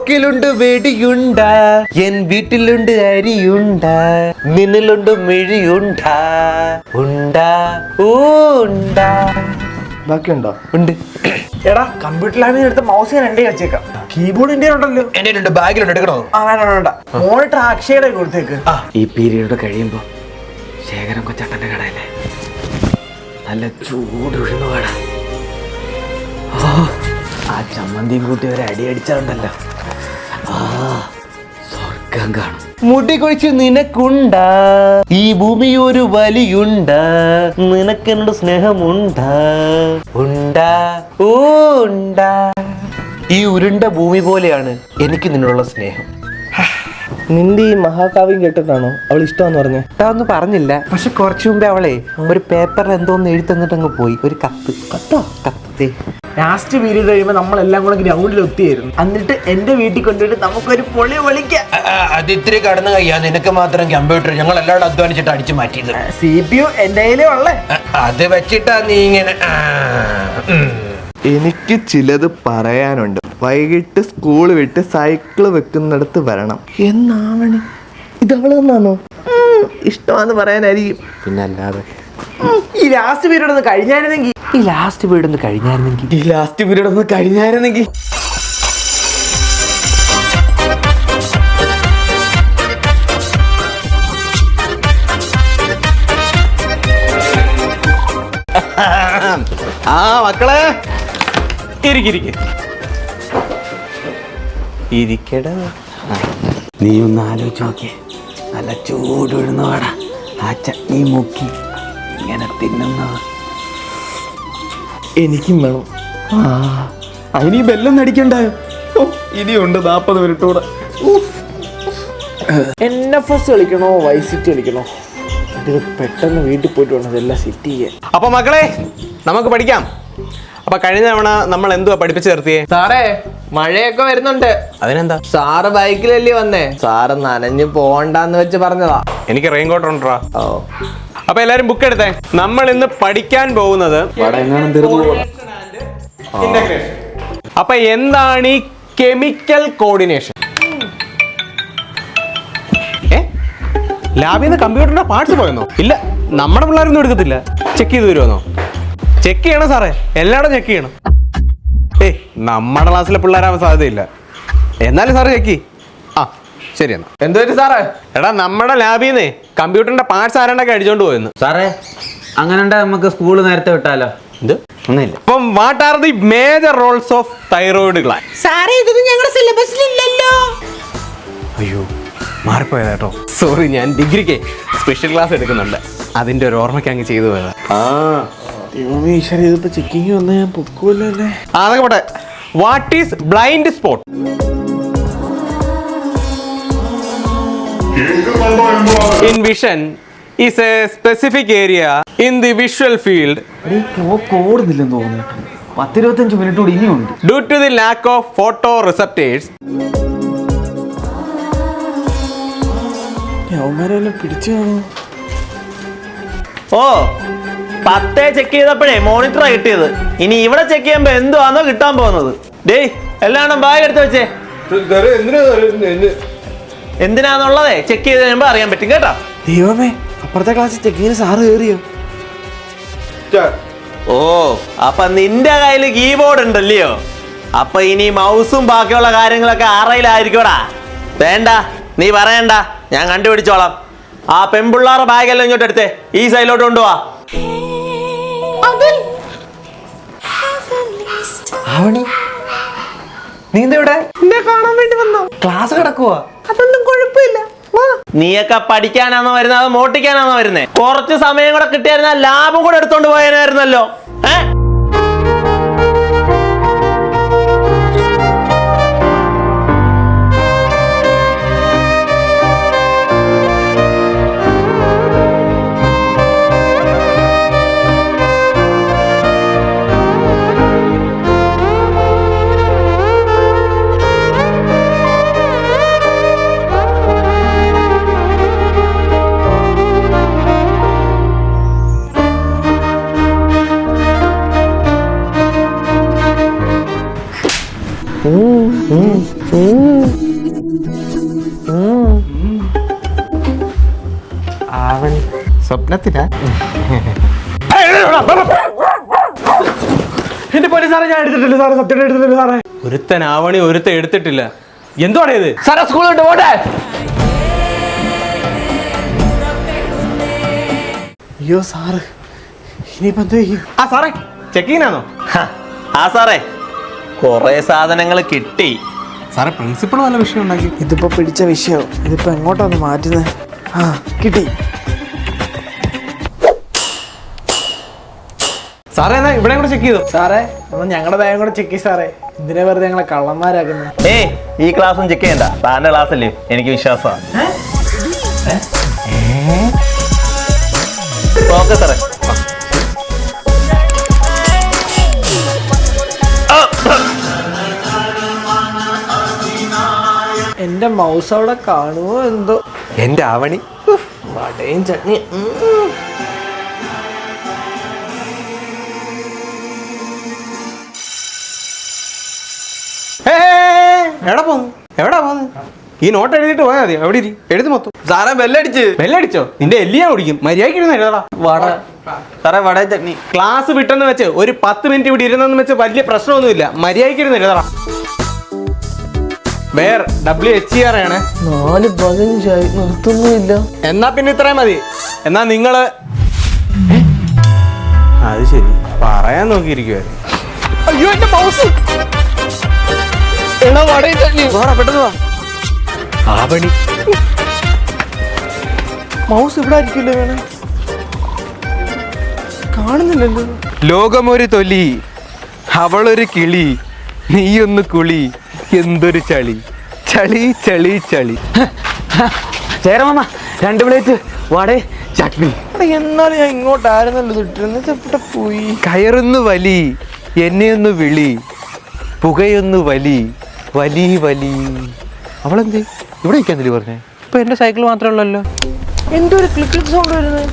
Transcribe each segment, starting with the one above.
തോക്കിലുണ്ട് വെടിയുണ്ട, എൻ വീട്ടിലുണ്ട് അരിയുണ്ട, നിന്നിലുണ്ട് മിഴിയുണ്ട, ഉണ്ടാ ഊണ്ട. ബാക്കിയുണ്ടോ? ഉണ്ട്. എടാ കമ്പ്യൂട്ടർ ലാബിൽ എടുത്ത മൗസ് ഞാൻ എന്റെ വെച്ചേക്കാം. കീബോർഡ് എന്റെ ഉണ്ടല്ലോ. എന്റെ ബാഗിലുണ്ട്, എടുക്കണോ? വേണ്ട. മോണിറ്റർ അക്ഷയുടെ കൊടുത്തേക്ക്. ഈ പീരീഡ് കഴിയുമ്പോ ശേഖരൻ കൊച്ചട്ടന്റെ കടയിലെ നല്ല ചൂടുഴുന്ന കട. ആ ചമ്മന്തിയും കൂട്ടി ഒരു അടി അടിച്ചാലുണ്ടല്ലോ, സ്വർഗം കാണും. മുടി കൊഴിച്ച് നിനക്കുണ്ട, ഈ ഭൂമി ഒരു വലിയുണ്ട, നിനക്കെന്നോട് സ്നേഹമുണ്ട, ഉണ്ടാ ഊണ്ട. ഈ ഉരുണ്ട ഭൂമി പോലെയാണ് എനിക്ക് നിന്നോടുള്ള സ്നേഹം. നിന്റെ ഈ മഹാകാവ്യം കേട്ടിട്ടാണോ അവൾ ഇഷ്ടമെന്ന് പറഞ്ഞേ? ഒന്നും പറഞ്ഞില്ല, പക്ഷെ കുറച്ചു മുമ്പേ അവളെ ഒരു പേപ്പറിൽ എന്തോന്ന് എഴുതി തന്നിട്ട് അങ്ങ് പോയി. ഒരു കത്ത്. ലാസ്റ്റ് പീരീഡ് കഴിയുമ്പോൾ നമ്മളെല്ലാം കൂടെ ഗ്രൗണ്ടിൽ ഒത്തിയായിരുന്നു. എന്നിട്ട് എന്റെ വീട്ടിൽ കൊണ്ടുപോയിട്ട് നമുക്കൊരു പൊളി പൊളിക്കാം. അത് ഇത്തിരി കടന്നു കഴിയാ, നിനക്ക് മാത്രം കമ്പ്യൂട്ടർ ഞങ്ങൾ എല്ലാവരും അധ്വാനിച്ചിട്ട് അടിച്ചു മാറ്റിയത്. CPU എന്റെ കയ്യിലേ ഉള്ളേ. അത് വെച്ചിട്ടാ നീ ഇങ്ങനെ. എനിക്ക് ചിലത് പറയാനുണ്ട്. വൈകിട്ട് സ്കൂൾ വിട്ട് സൈക്കിള് വെക്കുന്നിടത്ത് വരണം. എന്നാവണി ഇതവള് തന്നാണോ? ഇഷ്ടമാന്ന് പറയാനായിരിക്കും. പിന്നെ അല്ലാതെ ഈ ലാസ്റ്റ് പീരീഡ് ഒന്ന് കഴിഞ്ഞായിരുന്നെങ്കിൽ. ഈ ലാസ്റ്റ് പീരീഡ് ഒന്ന് കഴിഞ്ഞായിരുന്നെങ്കിൽ. മക്കളെ ഇരിക്കട. നീ ഒന്ന് ആലോചിച്ച് നോക്കിയേ, നല്ല ചൂടുവിടുന്ന വാട ആ ചട്നി മുക്കി ഇങ്ങനെ തിന്നുന്നത്. എനിക്കും വേണം. അതിന് ബെല്ലൊന്നും അടിക്കണ്ടായോ? ഇനിയുണ്ട് 40 മിനിറ്റ് കൂടെ. NFS കളിക്കണോ വൈസിറ്റി കളിക്കണോ? ഇത് പെട്ടെന്ന് വീട്ടിൽ പോയിട്ട് വേണം ഇതെല്ലാം സെറ്റ് ചെയ്യാൻ. അപ്പൊ മക്കളെ നമുക്ക് പഠിക്കാം. അപ്പൊ കഴിഞ്ഞ തവണ നമ്മൾ എന്തുവാ പഠിപ്പിച്ചു നിർത്തിയേ? സാറേ മഴയൊക്കെ വരുന്നുണ്ട്. അതിനെന്താ? സാറ് ബൈക്കിലല്ലേ വന്നേ? സാറ് നനഞ്ഞു പോണ്ടെന്ന് വെച്ച് പറഞ്ഞതാ. എനിക്ക് റെയിൻകോട്ട് ഉണ്ടോ? അപ്പൊ എല്ലാരും ബുക്ക് എടുത്തേ. നമ്മൾ ഇന്ന് പഠിക്കാൻ പോകുന്നത് അപ്പൊ എന്താണ് ഈ കെമിക്കൽ കോർഡിനേഷൻ? ലാബിൽ നിന്ന് കമ്പ്യൂട്ടറിന്റെ പാർട്സ് പോയെന്നോ? ഇല്ല, നമ്മുടെ പിള്ളേരൊന്നും എടുക്കത്തില്ല. ചെക്ക് ചെയ്ത് വരുമെന്നോ? ചെക്ക് ചെയ്യണം സാറേ, എല്ലായിടും ചെക്ക് ചെയ്യണം. നമ്മുടെ ക്ലാസ്സിലെ പിള്ളേരാവാൻ സാധ്യതയില്ല. എന്നാലും സാറ് ചെക്ക് ചെയ്യും. ശരി എന്നാ. എന്തു പറ്റി സാറേ? എടാ നമ്മുടെ ലാബിൽ നിന്നേ കമ്പ്യൂട്ടറിന്റെ പാർട്സ് ആരാണ്ടൊക്കെ അടിച്ചോണ്ട് പോയെന്ന്. സാറേ അങ്ങനെ നമുക്ക് സ്കൂള് നേരത്തെ വിട്ടാലോ? ഇത് ഒന്നുമില്ല. അപ്പം what are the major Rolls of thyroid gland? സാറേ ഇതൊന്നും ഞങ്ങളുടെ സിലബസിൽ ഇല്ലല്ലോ. അയ്യോ മാറിപ്പോയത് കേട്ടോ, സോറി. ഞാൻ ഡിഗ്രിക്ക് സ്പെഷ്യൽ ക്ലാസ് എടുക്കുന്നുണ്ട്, അതിന്റെ ഒരു ഓർമ്മയ്ക്ക് അങ്ങ് ചെയ്തു പോയതാ. ഇതിപ്പോ ചെക്കിങ് വന്ന ഞാൻ പൊക്കൂല്ലേ. അതൊക്കെ പോട്ടെ. What is blind spot? In vision is a specific area in the visual field ഓടുന്നില്ലെന്ന് തോന്നുന്നു. 10-25 മിനിറ്റ് കൂടി ഇനിയുണ്ട്. due to the lack of photoreceptors. പിടിച്ചു. ഓ 10 ചെക്ക് ചെയ്തപ്പോഴേ മോണിറ്ററാ കിട്ടിയത്. ഇനി ഇവിടെ ചെക്ക് ചെയ്യുമ്പോ എന്തുവാണോ കിട്ടാൻ പോകുന്നത്? ഡേയ് എല്ലാണും ബാഗ് എടുത്ത് വെച്ചേ. എന്തിനാന്നുള്ളതേ ചെക്ക് ചെയ്ത് കഴിയുമ്പോ അറിയാൻ പറ്റും കേട്ടോ. ദൈവമേ, അപ്പുറത്തെ ക്ലാസ്സിൽ ചെക്ക് ചെയ്ത് സാറ് കയറിയോ? ഓ അപ്പൊ നിന്റെ കയ്യില് കീബോർഡ് ഉണ്ടല്ലയോ? അപ്പൊ ഇനി മൗസും ബാക്കിയുള്ള കാര്യങ്ങളൊക്കെ ആറയിലായിരിക്കോടാ. വേണ്ട, നീ പറയണ്ട, ഞാൻ കണ്ടുപിടിച്ചോളാം. ആ പെൺപിള്ളാറെ ബാഗെല്ലാം ഇങ്ങോട്ട് എടുത്തേ, ഈ സൈഡിലോട്ട് കൊണ്ടുപോവാ. നീ ഇവിടെ എന്നെ കാണാൻ വേണ്ടി വന്നോ? ക്ലാസ് കിടക്കുവാ. അതൊന്നും കുഴപ്പമില്ല. നീയൊക്കെ പഠിക്കാനാണോ വരുന്നത് അതോ മോട്ടിക്കാനാണോ വരുന്നേ? കുറച്ച് സമയം കൂടെ കിട്ടിയായിരുന്ന ലാഭം കൂടെ എടുത്തോണ്ട് പോയായിരുന്നല്ലോ. ആവണി സ്വപ്നത്തിനാ? എന്റെ പോലെ സാറേ, ഞാൻ എടുത്തിട്ടില്ല സാറേ, സത്യം എടുത്തിട്ടില്ല സാറേ. ഒരുത്തൻ ആവണി ഒരുത്തൻ എടുത്തിട്ടില്ല. എന്തുവാണ് ഇത്? സാറേ സ്കൂൾ വിട്ട് പോട്ടെ. അയ്യോ സാറ്, ഇനിയിപ്പോ എന്ത് ചെയ്യും? ആ സാറേ, ചെക്കിങ്ങിനാണോ? ആ സാറേ, കുറെ സാധനങ്ങൾ കിട്ടി. സാറേ പ്രിൻസിപ്പൾ നല്ല വിഷയം ഉണ്ടാക്കി. ഇതിപ്പോ പിടിച്ച വിഷയം, ഇതിപ്പോ എങ്ങോട്ടാണ് മാറ്റുന്നത്? ആ കിട്ടി. സാറേ എന്നാ ഇവിടെ കൂടെ ചെക്ക് ചെയ്തു. സാറേ നമ്മൾ ഞങ്ങളുടെ ബാഗ് കൂടെ ചെക്ക് ചെയ്യും സാറേ. എന്തിനാ വെറുതെ ഞങ്ങളെ കള്ളന്മാരാക്കുന്നത്? ഏയ്, ഈ ക്ലാസ്സും ചെക്ക് ചെയ്യണ്ട, താന്റെ ക്ലാസ് അല്ലേ, എനിക്ക് വിശ്വാസമാണ്. ഓക്കെ സാറേ. എന്റെ മൗസ് അവിടെ കാണുമോ എന്തോ. എന്റെ ആവണി വടയും ചട്നി. എവിടെ പോന്നു? എവിടാ പോന്നു? ഈ നോട്ട് എഴുതിട്ട് പോയാൽ മതി. എവിടെ ഇരി, എഴുതി മൊത്തം. സാറേ ബെല്ലടിച്ച്. ബെല്ലടിച്ചോ? നിന്റെ എല്ലിയാ കുടിക്കും. മര്യാദയ്ക്ക് ഇരുന്ന് എഴുതടാ. വട സാറേ, വട ചട്നി. ക്ലാസ് വിട്ടെന്ന് വെച്ച് ഒരു 10 മിനിറ്റ് ഇവിടെ ഇരുന്നെന്ന് വെച്ച് വലിയ പ്രശ്നമൊന്നുമില്ല. മര്യാദയ്ക്ക് ഇരുന്ന് എഴുതടാ. വേർ WHER ആണ്. 4:15 നിർത്തുന്നില്ല. എന്നാ പിന്നെ ഇത്രയും മതി. എന്നാ നിങ്ങള് അത് ശരി പറയാൻ നോക്കിയിരിക്കുവായിരുന്നു. അയ്യോ എന്റെ മൗസ്. എടാ വടയും ചട്നി. പെട്ടെന്ന് വാ. ആവണി മൗസ് ഇവിടെ ആയിരിക്കില്ല വേണം. കാണുന്നില്ലല്ലോ. ലോകമൊരു തൊലി, അവളൊരു കിളി, നീയൊന്ന് കുളി, എന്തൊരു ചളി, ചളി ചളി ചളി. ചേരമ്മ 2 പ്ലേറ്റ് വട ചട്നി. എന്നാലും ഞാൻ ഇങ്ങോട്ടായിരുന്നല്ലോ ഇട്ടിരുന്നത്. എവിടെ പോയി? കയറൊന്നു വലി, എന്നെയൊന്ന് വിളി, പുകയൊന്നു വലി, വലി വലി. അവളെന്തേ ഇവിടെ നിൽക്കാന്നില്ല പറഞ്ഞേ? ഇപ്പൊ എന്റെ സൈക്കിൾ മാത്രമേ ഉള്ളല്ലോ. എന്തോ ഒരു ക്ലിക്ക് സൗണ്ട് വരുന്നത്.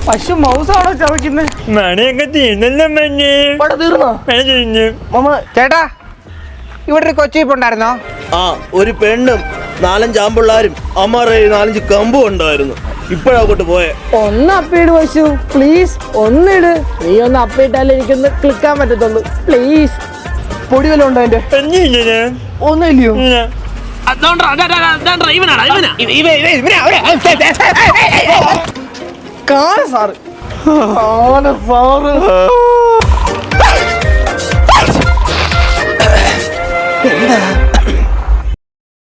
പശു മൗസാണോ ചവയ്ക്കുന്നത്? മണിയൊക്കെ തീർന്നല്ലോ വട തീർന്നോ? മമ്മ ചേട്ടാ, ഇവിടെ ഒരു കൊച്ചി ഇപ്പൊ ഉണ്ടായിരുന്നോ? ആ, ഒരു പെണ്ണും 4-5 ആമ്പിള്ളാരും അമ്മാരെ 4-5 കമ്പും ഉണ്ടായിരുന്നു. ഇപ്പോഴാകോട്ട് പോയെ. ഒന്ന് അപ്പീട് പശു പ്ലീസ്, ഒന്നിട്. നീ ഒന്ന് അപ്പിട്ടാലേ എനിക്കൊന്ന് ക്ലിക്കാൻ പറ്റത്തുള്ളൂ. പ്ലീസ്. പൊടി വല്ലതും ഉണ്ടോ എന്റെ? ഒന്നുമില്ലയോ? കാണ സാറ്. എന്താ